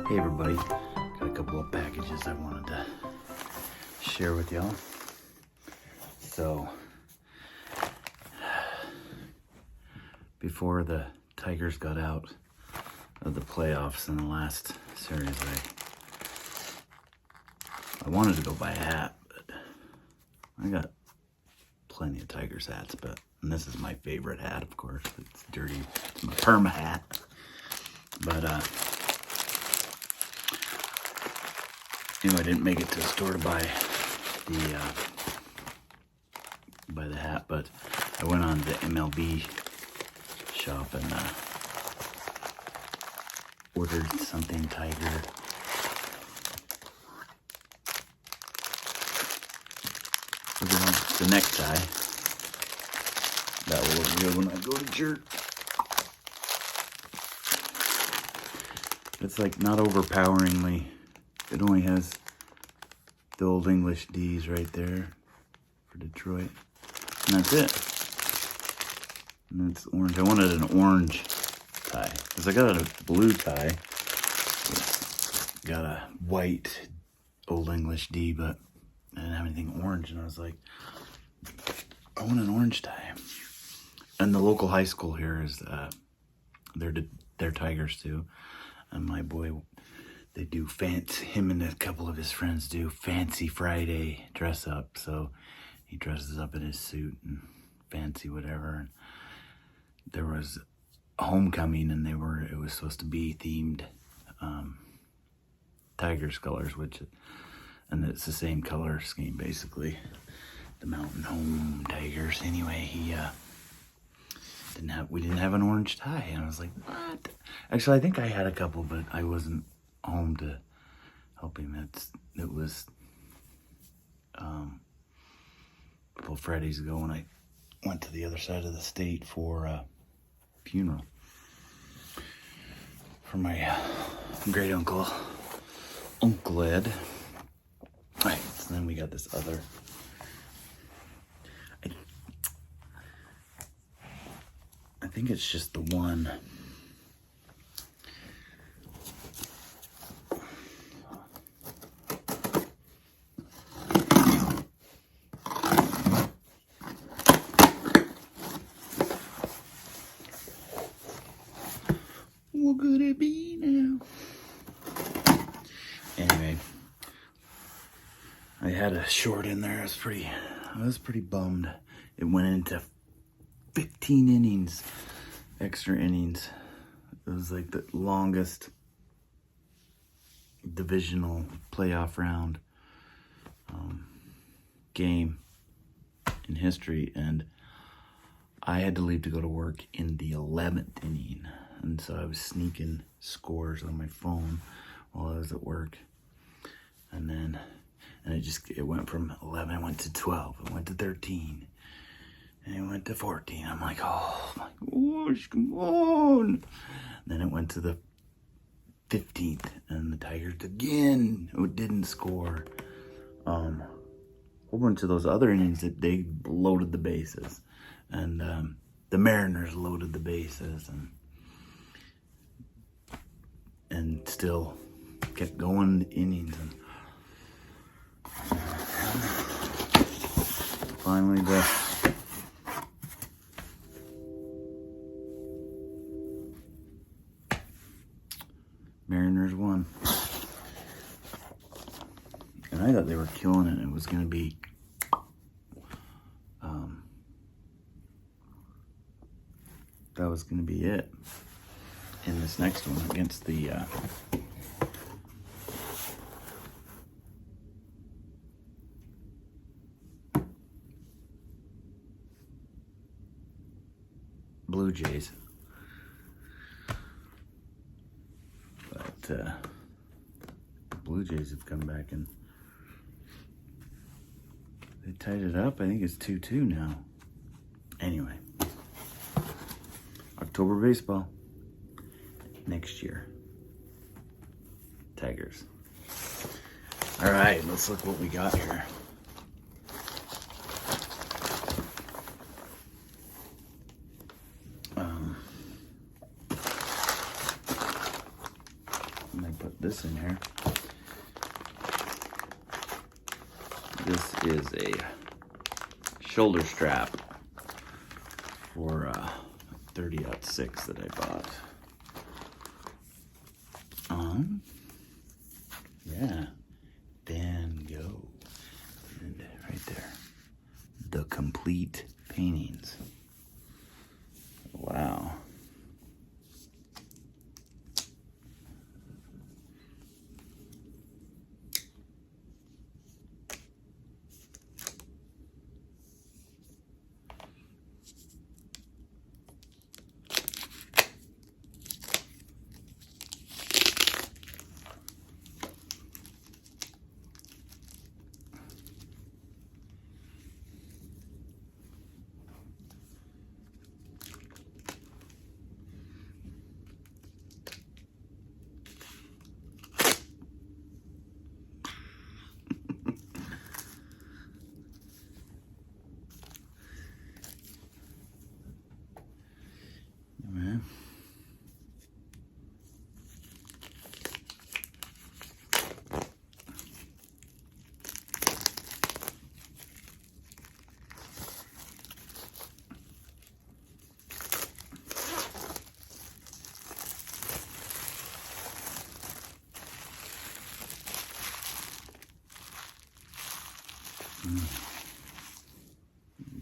Hey everybody, got a couple of packages I wanted to share with y'all. So, before the Tigers got out of the playoffs in the last series, I wanted to go buy a hat, but I got plenty of Tigers hats, and this is my favorite hat, of course. It's dirty, it's my perma hat, but anyway, I didn't make it to the store to buy the hat, but I went on the MLB shop and ordered something Tiger. Look at the necktie. That will look good when I go to church. It's like not overpoweringly. It only has the Old English D's right there for Detroit. And that's it. And it's orange. I wanted an orange tie. Because I got a blue tie. It's got a white Old English D, but I didn't have anything orange. And I was like, I want an orange tie. And the local high school here is, they're Tigers too. And my boy, they do him and a couple of his friends do Fancy Friday dress up. So he dresses up in his suit and fancy whatever. And there was homecoming and it was supposed to be themed Tigers colors, and it's the same color scheme basically. The Mountain Home Tigers. Anyway, we didn't have an orange tie, and I was like, what? Actually, I think I had a couple, but I wasn't home to help him. It was a couple of Fridays ago when I went to the other side of the state for a funeral for my great uncle Ed. All right, so then we got this other. I think it's just the one. What could it be now? Anyway, I had a short in there. I was pretty bummed. It went into 15 innings, extra innings. It was like the longest divisional playoff round game in history, and I had to leave to go to work in the 11th inning, and so I was sneaking scores on my phone while I was at work, and it went from 11, it went to 12, it went to 13, and it went to 14. I'm like, oh my gosh, come on. Then it went to the 15th, and the Tigers again didn't score. A whole bunch of those other innings that they loaded the bases, and the Mariners loaded the bases, and still kept going innings, and finally the Mariners won. And I thought they were killing it. It was going to be that was going to be it in this next one against the Blue Jays. But the Blue Jays have come back and they tied it up. I think it's 2-2 now. Anyway, October baseball next year. Tigers. All right, let's look what we got here. this in here. This is a shoulder strap for 30-06 that I bought. Yeah, Van Gogh. And right there, the complete paintings. Wow. Man.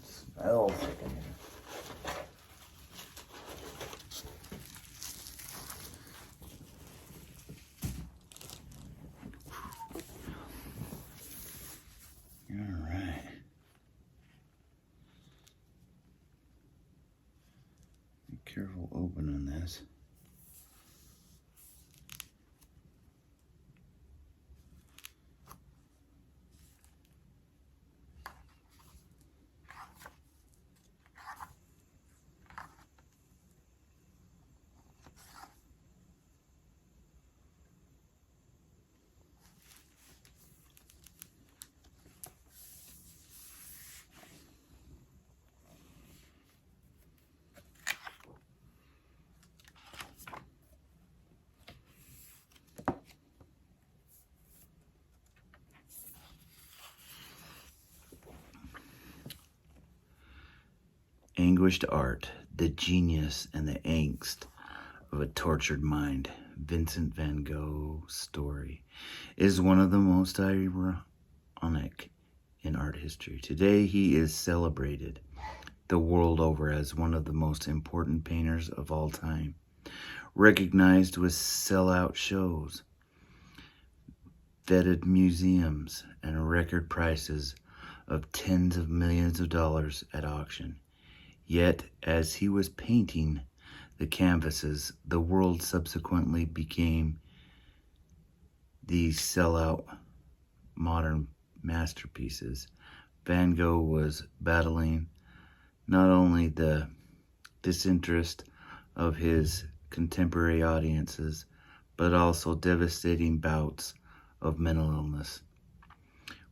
Smells. All right. Be careful opening this. Anguished art, the genius and the angst of a tortured mind. Vincent van Gogh's story is one of the most ironic in art history. Today, he is celebrated the world over as one of the most important painters of all time, recognized with sellout shows, vetted museums, and record prices of tens of millions of dollars at auction. Yet, as he was painting the canvases, the world subsequently became these sellout modern masterpieces. Van Gogh was battling not only the disinterest of his contemporary audiences, but also devastating bouts of mental illness,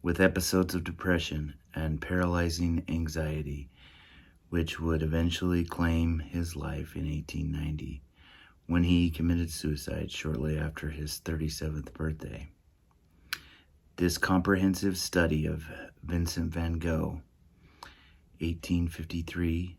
with episodes of depression and paralyzing anxiety, which would eventually claim his life in 1890, when he committed suicide shortly after his 37th birthday. This comprehensive study of Vincent van Gogh, 1853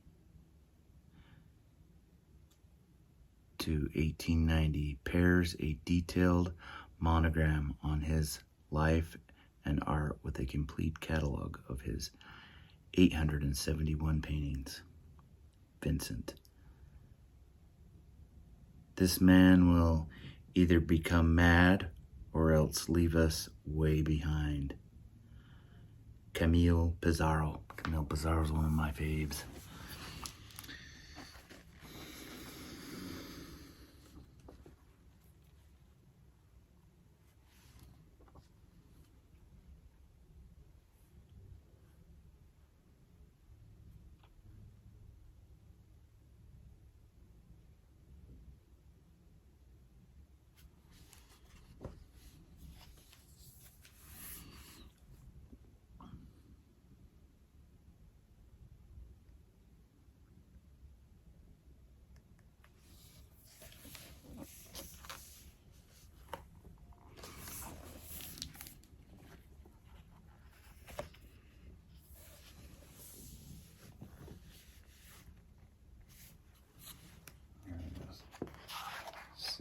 to 1890, pairs a detailed monogram on his life and art with a complete catalog of his 871 paintings. Vincent. This man will either become mad or else leave us way behind. Camille Pissarro. Camille Pissarro is one of my faves.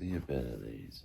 see a bit of these.